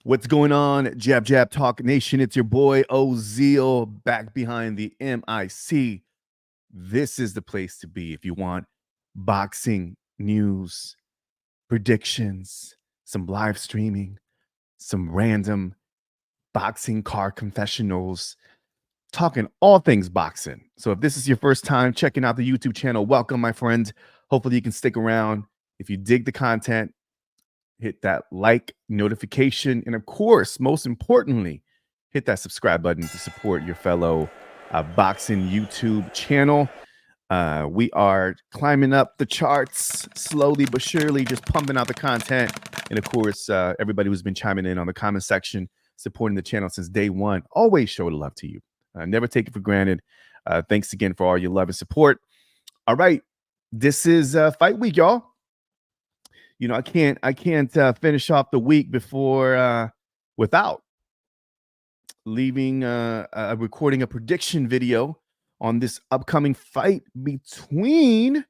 What's going on, Jab Jab Talk Nation? It's your boy Ozeal back behind the MIC. This is the place to be if you want boxing news, predictions, some live streaming, some random boxing car confessionals, talking all things boxing. So if this is your first time checking out the YouTube channel, welcome, my friend. Hopefully you can stick around. If you dig the content, hit that like, notification, and of course, most importantly, hit that subscribe button to support your fellow boxing YouTube channel. We are climbing up the charts slowly but surely, just pumping out the content. And of course, everybody who's been chiming in on the comment section, supporting the channel since day one, always show the love to you. Never take it for granted. Thanks again for all your love and support. All right, this is fight week, y'all. You know, I can't finish off the week before without leaving recording a prediction video on this upcoming fight between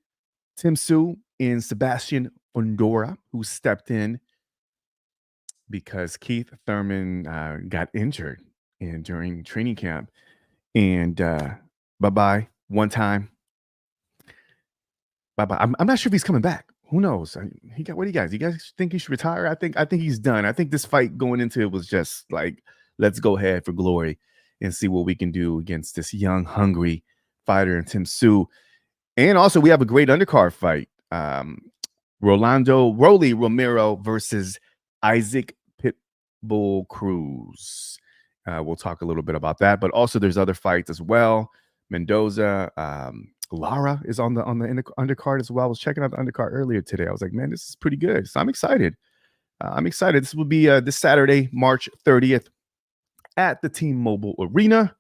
Tim Tszyu and Sebastian Fundora, who stepped in because Keith Thurman got injured during training camp. And bye-bye, one time. Bye-bye. I'm not sure if he's coming back. Who knows? What do you guys? You guys think he should retire? I think he's done. I think this fight going into it was just like, let's go ahead for glory and see what we can do against this young, hungry fighter in Tim Tszyu. And also, we have a great undercard fight. Romero versus Isaac Pitbull Cruz. We'll talk a little bit about that, but also there's other fights as well. Mendoza, Lara is on the undercard as well. I was checking out the undercard earlier today. I was like, man, this is pretty good. So I'm excited. This will be this Saturday, March 30th at the T-Mobile Arena,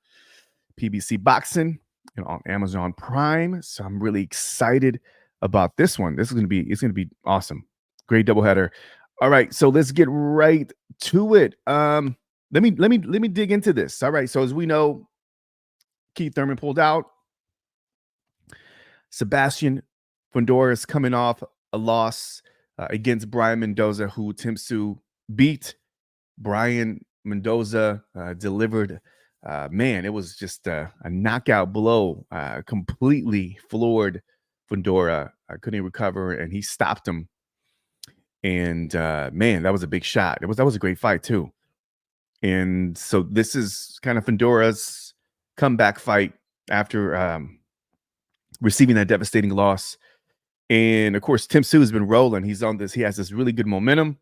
PBC Boxing, on Amazon Prime. So I'm really excited about this one. It's gonna be awesome. Great doubleheader. All right, so let's get right to it. Let me dig into this. All right, so as we know, Keith Thurman pulled out. Sebastian Fundora is coming off a loss against Brian Mendoza, who Tim Tszyu beat. Brian Mendoza delivered, it was just a knockout blow, completely floored Fundora. Couldn't recover, and he stopped him. And that was a big shot. That was a great fight too. And so this is kind of Fundora's comeback fight after receiving that devastating loss. And of course, Tim Tszyu has been rolling. He's on this. He has this really good momentum.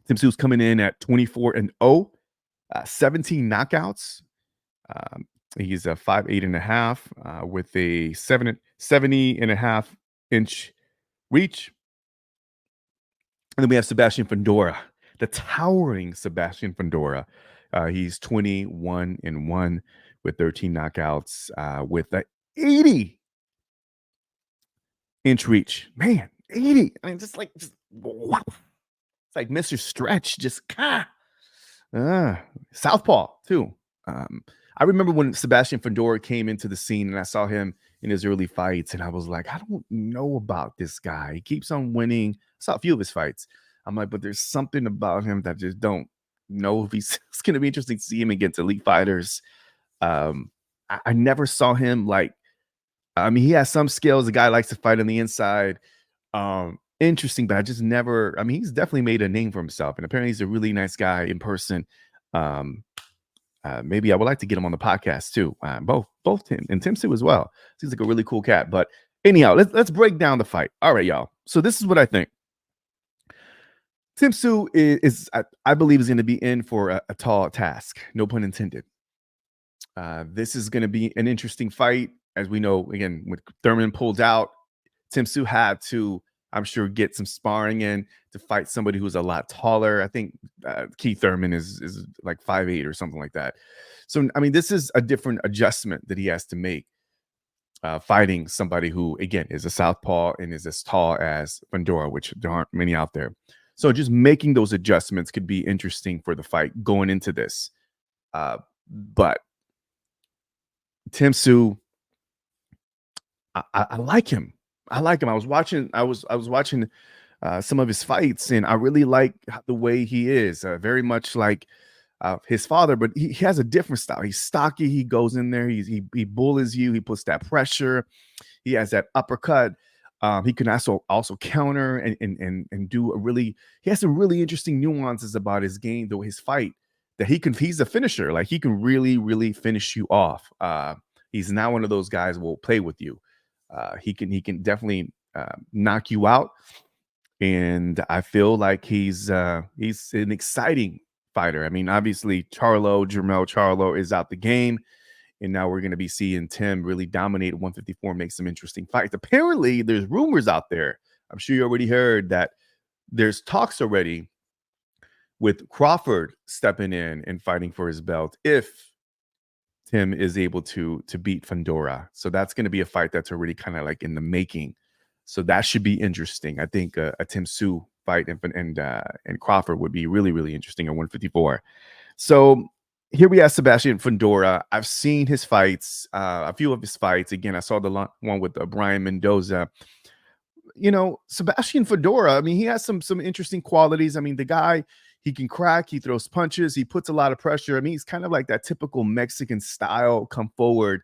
Tim Tszyu's coming in at 24-0, 17 knockouts. He's a 5'8.5" with a 70.5-inch reach. And then we have Sebastian Fundora, the towering Sebastian Fundora. He's 21-1 with 13 knockouts with a 80-inch reach. Man, 80. I mean, just wow. It's like Mr. Stretch, just southpaw too. I remember when Sebastian Fundora came into the scene and I saw him in his early fights, and I was like, I don't know about this guy. He keeps on winning. I saw a few of his fights. I'm like, but there's something about him that I just don't know if it's going to be interesting to see him against elite fighters. I never saw him he has some skills. The guy likes to fight on the inside. Interesting, but I just never, he's definitely made a name for himself, and apparently he's a really nice guy in person. Maybe I would like to get him on the podcast too. Both him and Tim Tszyu as well. Seems like a really cool cat. But anyhow, let's break down the fight. All right, y'all. So this is what I think. Tim Tszyu is I believe, is going to be in for a tall task. No pun intended. This is going to be an interesting fight. As we know, again, when Thurman pulled out, Tim Tszyu had to, I'm sure, get some sparring in to fight somebody who's a lot taller. I think Keith Thurman is like 5'8" or something like that. So, this is a different adjustment that he has to make, fighting somebody who, again, is a southpaw and is as tall as Fundora, which there aren't many out there. So just making those adjustments could be interesting for the fight going into this. But Tim Tszyu, I like him. I like him. I was watching some of his fights, and I really like the way he is. Very much like his father, but he has a different style. He's stocky. He goes in there. He bullies you. He puts that pressure. He has that uppercut. He can also counter and do a really. He has some really interesting nuances about his game, though his fight that he's a finisher. Like he can really finish you off. He's not one of those guys who will play with you. He can definitely knock you out, and I feel like he's an exciting fighter. I mean, obviously Jermell Charlo is out the game, and now we're going to be seeing Tim really dominate 154, make some interesting fights. Apparently, there's rumors out there. I'm sure you already heard that there's talks already with Crawford stepping in and fighting for his belt if Tim is able to beat Fundora. So that's going to be a fight that's already kind of like in the making. So that should be interesting. I think a Tim Tszyu fight and Crawford would be really interesting at 154. So here we have Sebastian Fundora. I've seen his fights, a few of his fights. Again, I saw the one with Brian Mendoza. You know, Sebastian Fundora, I mean, he has some interesting qualities. I mean, the guy, he can crack, he throws punches, he puts a lot of pressure. I mean, he's kind of like that typical Mexican style, come forward,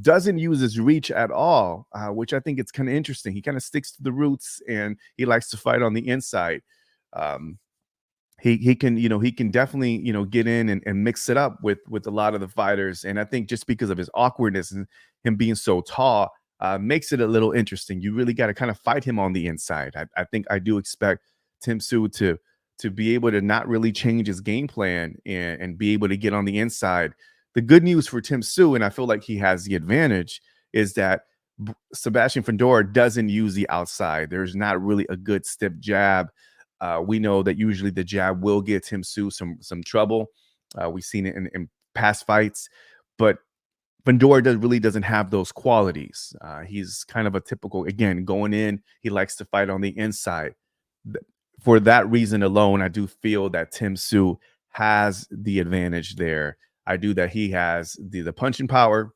doesn't use his reach at all, which I think it's kind of interesting. He kind of sticks to the roots and he likes to fight on the inside. He can, he can definitely, get in and mix it up with a lot of the fighters. And I think just because of his awkwardness and him being so tall, makes it a little interesting. You really got to kind of fight him on the inside. I think I do expect Tim Tszyu to be able to not really change his game plan and be able to get on the inside. The good news for Tim Tszyu, and I feel like he has the advantage, is that Sebastian Fundora doesn't use the outside. There's not really a good stiff jab. We know that usually the jab will get Tim Tszyu some trouble. We've seen it in past fights, but Fundora really doesn't have those qualities. He's kind of a typical, again, going in, he likes to fight on the inside. For that reason alone, I do feel that Tim Tszyu has the advantage there. I do that he has the punching power,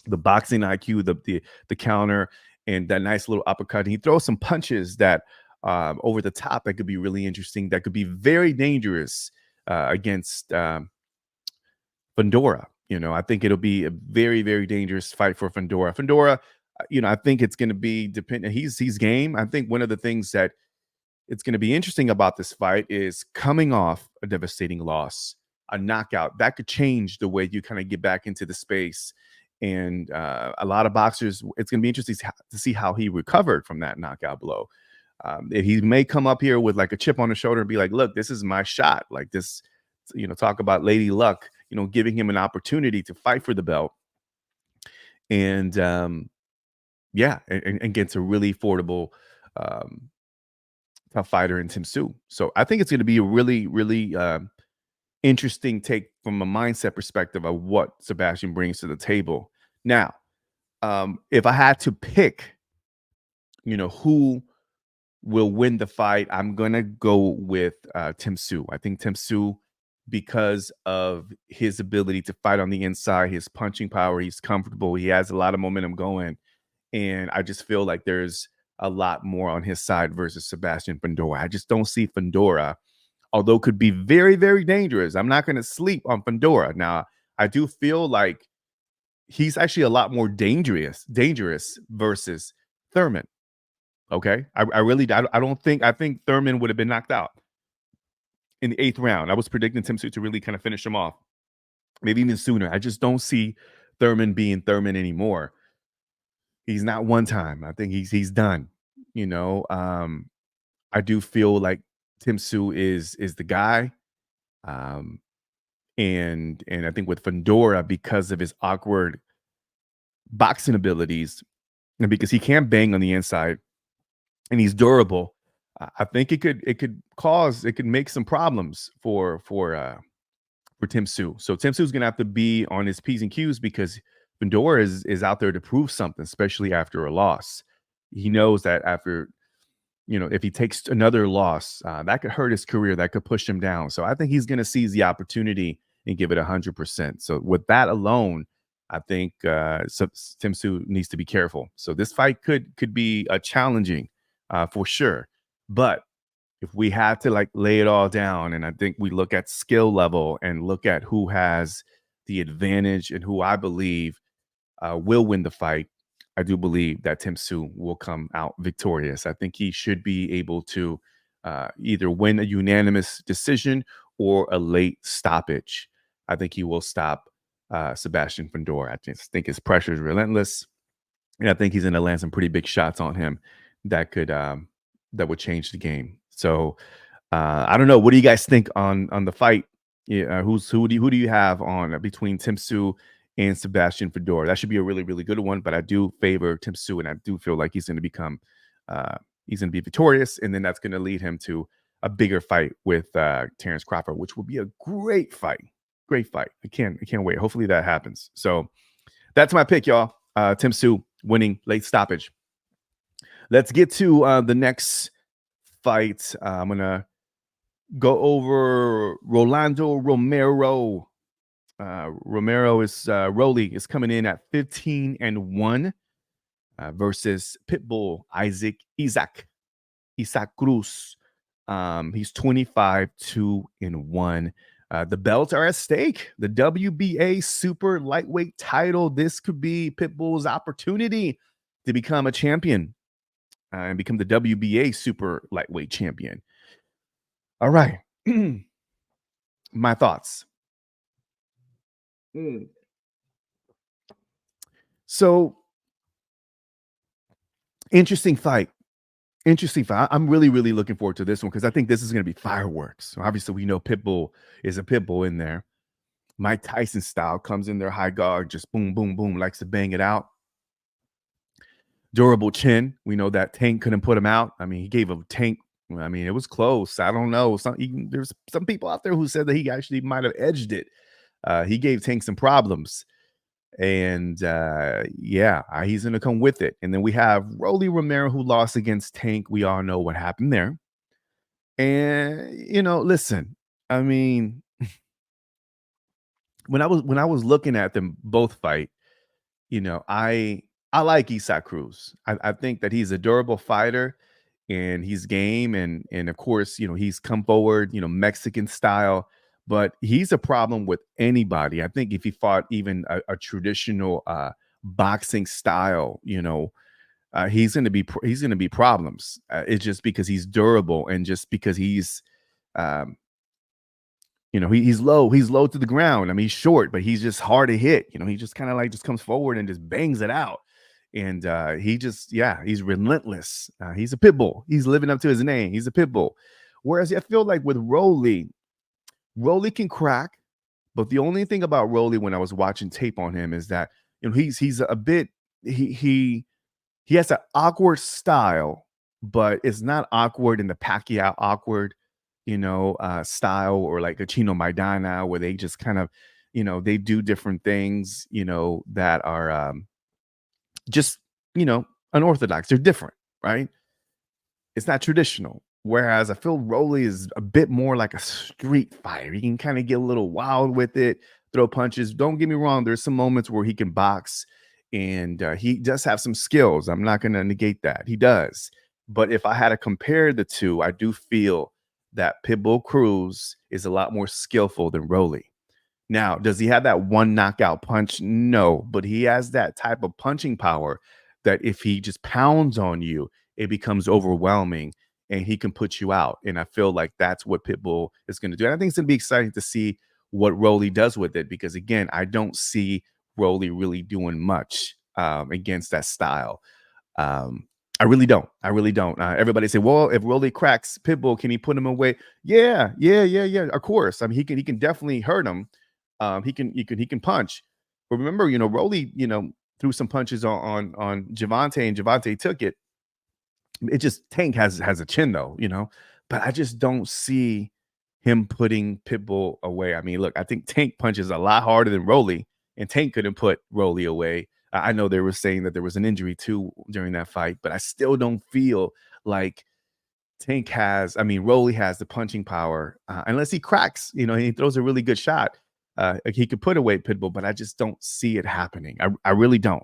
the boxing IQ, the counter, and that nice little uppercut. He throws some punches that over the top that could be really interesting, that could be very dangerous against Fundora. I think it'll be a very dangerous fight for Fundora. Fundora, I think it's going to be dependent. He's game. I think one of the things that it's going to be interesting about this fight is coming off a devastating loss, a knockout that could change the way you kind of get back into the space. And a lot of boxers, it's going to be interesting to see how he recovered from that knockout blow. If he may come up here with like a chip on his shoulder and be like, look, this is my shot. Like this, talk about Lady Luck, giving him an opportunity to fight for the belt. And and gets a really affordable tough fighter in Tim Tszyu. So I think it's going to be a really interesting take from a mindset perspective of what Sebastian brings to the table. Now, if I had to pick, who will win the fight, I'm going to go with Tim Tszyu. I think Tim Tszyu, because of his ability to fight on the inside, his punching power, he's comfortable, he has a lot of momentum going. And I just feel like there's a lot more on his side versus Sebastian Fundora. I just don't see Fundora, although could be very dangerous. I'm not going to sleep on Fundora. Now, I do feel like he's actually a lot more dangerous versus Thurman. Okay. I think Thurman would have been knocked out in the 8th round. I was predicting Tim Tszyu to really kind of finish him off, maybe even sooner. I just don't see Thurman being Thurman anymore. He's not one time. I think he's done. I do feel like Tim Tszyu is the guy. And I think with Fundora, because of his awkward boxing abilities and because he can't bang on the inside and he's durable, I think it could make some problems for Tim Tszyu. So Tim Tszyu is going to have to be on his P's and Q's because Fundora is out there to prove something, especially after a loss. He knows that after, if he takes another loss, that could hurt his career, that could push him down. So I think he's going to seize the opportunity and give it 100%. So with that alone, I think Tim Tszyu needs to be careful. So this fight could be challenging for sure. But if we had to like lay it all down, and I think we look at skill level and look at who has the advantage and who I believe will win the fight, I do believe that Tim Tszyu will come out victorious. I think he should be able to either win a unanimous decision or a late stoppage. I think he will stop Sebastian Fundora. I just think his pressure is relentless, and I think he's going to land some pretty big shots on him that could that would change the game. So I don't know. What do you guys think on the fight? Yeah, who do you have on between Tim Tszyu and Sebastian Fundora? That should be a really, really good one. But I do favor Tim Tszyu, and I do feel like he's going to become he's going to be victorious, and then that's going to lead him to a bigger fight with Terrence Crawford, which will be a great fight. Great fight. I can't wait. Hopefully that happens. So that's my pick, y'all. Tim Tszyu winning late stoppage. Let's get to the next fight. I'm gonna go over Rolando Romero. Romero is Rolly is coming in at 15-1 versus Pitbull Isaac Cruz. He's 25-2-1. The belts are at stake. The WBA super lightweight title. This could be Pitbull's opportunity to become a champion and become the WBA super lightweight champion. All right. My thoughts. So, interesting fight. I'm really, really looking forward to this one because I think this is going to be fireworks. So obviously, we know Pitbull is a Pitbull in there. Mike Tyson style comes in there, high guard, just boom, boom, boom, likes to bang it out. Durable chin. We know that Tank couldn't put him out. I mean, he gave a Tank. I mean, it was close. I don't know. There's some people out there who said that he actually might have edged it. He gave Tank some problems. And yeah, he's going to come with it. And then we have Rolly Romero, who lost against Tank. We all know what happened there. And, listen, I mean, when I was looking at them both fight, I like Isaac Cruz. I think that he's a durable fighter and he's game. And of course, he's come forward, Mexican style. But he's a problem with anybody. I think if he fought even a traditional boxing style, he's going to be problems. It's just because he's durable and just because he's, he's low to the ground. I mean, he's short, but he's just hard to hit. He just kind of like just comes forward and just bangs it out. And he's relentless. He's a pit bull. He's living up to his name. He's a pit bull. Whereas I feel like with Rolly can crack, but the only thing about Rolly when I was watching tape on him is that he's a bit he has an awkward style, but it's not awkward in the Pacquiao awkward, style or like a Chino Maidana where they just kind of, they do different things, that are just unorthodox. They're different, right? It's not traditional. Whereas I feel Rolly is a bit more like a street fighter. He can kind of get a little wild with it, throw punches. Don't get me wrong. There's some moments where he can box and he does have some skills. I'm not going to negate that. He does. But if I had to compare the two, I do feel that Pitbull Cruz is a lot more skillful than Rolly. Now, does he have that one knockout punch? No, but he has that type of punching power that if he just pounds on you, it becomes overwhelming and he can put you out. And I feel like that's what Pitbull is going to do. And I think it's going to be exciting to see what Rolly does with it because, again, I don't see Rolly really doing much against that style. I really don't. Everybody say, well, if Rolly cracks Pitbull, can he put him away? Yeah. Of course. I mean, he can definitely hurt him. He can punch. But remember, Rolly, threw some punches on Javante, and Javante took it. It just Tank has a chin though, but I just don't see him putting Pitbull away. I mean, look, I think Tank punches a lot harder than Rolly, and Tank couldn't put Rolly away. I know they were saying that there was an injury too during that fight, but I still don't feel like Rolly has the punching power unless he cracks, he throws a really good shot. He could put away Pitbull, but I just don't see it happening. I really don't.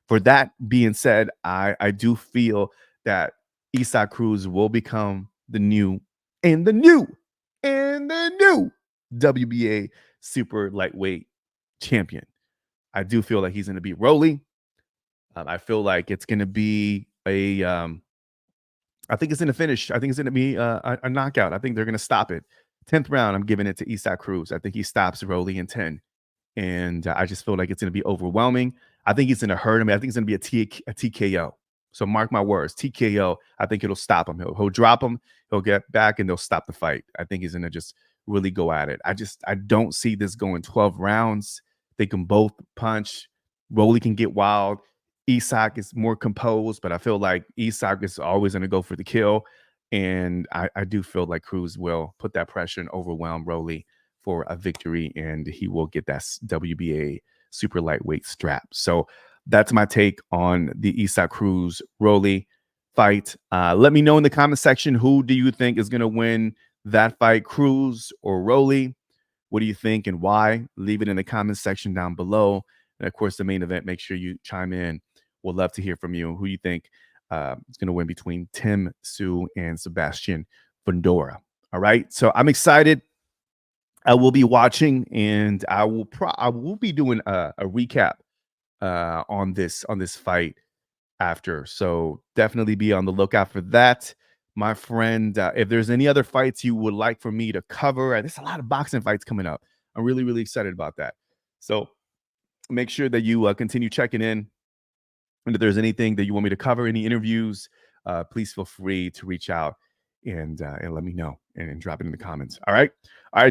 For that being said, I do feel that Isaac Cruz will become the new and the new WBA super lightweight champion. I do feel like he's going to be Rolly. I feel like it's going to be I think it's going to finish. I think it's going to be a knockout. I think they're going to stop it. 10th round, I'm giving it to Isaac Cruz. I think he stops Rolly in 10. And I just feel like it's going to be overwhelming. I think he's going to hurt him. I think it's going to be a TKO. So mark my words, TKO. I think it'll stop him. He'll drop him. He'll get back, and they'll stop the fight. I think he's going to just really go at it. I don't see this going 12 rounds. They can both punch. Rolly can get wild. Isaac is more composed, but I feel like Isaac is always going to go for the kill. And I do feel like Cruz will put that pressure and overwhelm Rolly for a victory, and he will get that WBA super lightweight strap. So that's my take on the Isaac Cruz Rolly fight. Let me know in the comment section, who do you think is going to win that fight, Cruz or Rolly? What do you think and why? Leave it in the comment section down below. And of course, the main event, make sure you chime in. We'll love to hear from you. Who you think is going to win between Tim Tszyu and Sebastian Fundora? All right. So I'm excited. I will be watching, and I will be doing a recap on this fight after. So definitely be on the lookout for that, my friend. If there's any other fights you would like for me to cover, there's a lot of boxing fights coming up. I'm really, really excited about that. So make sure that you continue checking in. And if there's anything that you want me to cover, any interviews, please feel free to reach out and let me know and drop it in the comments. All right.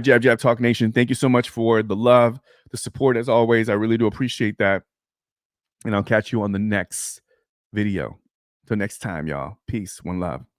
Jab Jab Talk Nation. Thank you so much for the love, the support, as always. I really do appreciate that. And I'll catch you on the next video. Till next time, y'all. Peace. One love.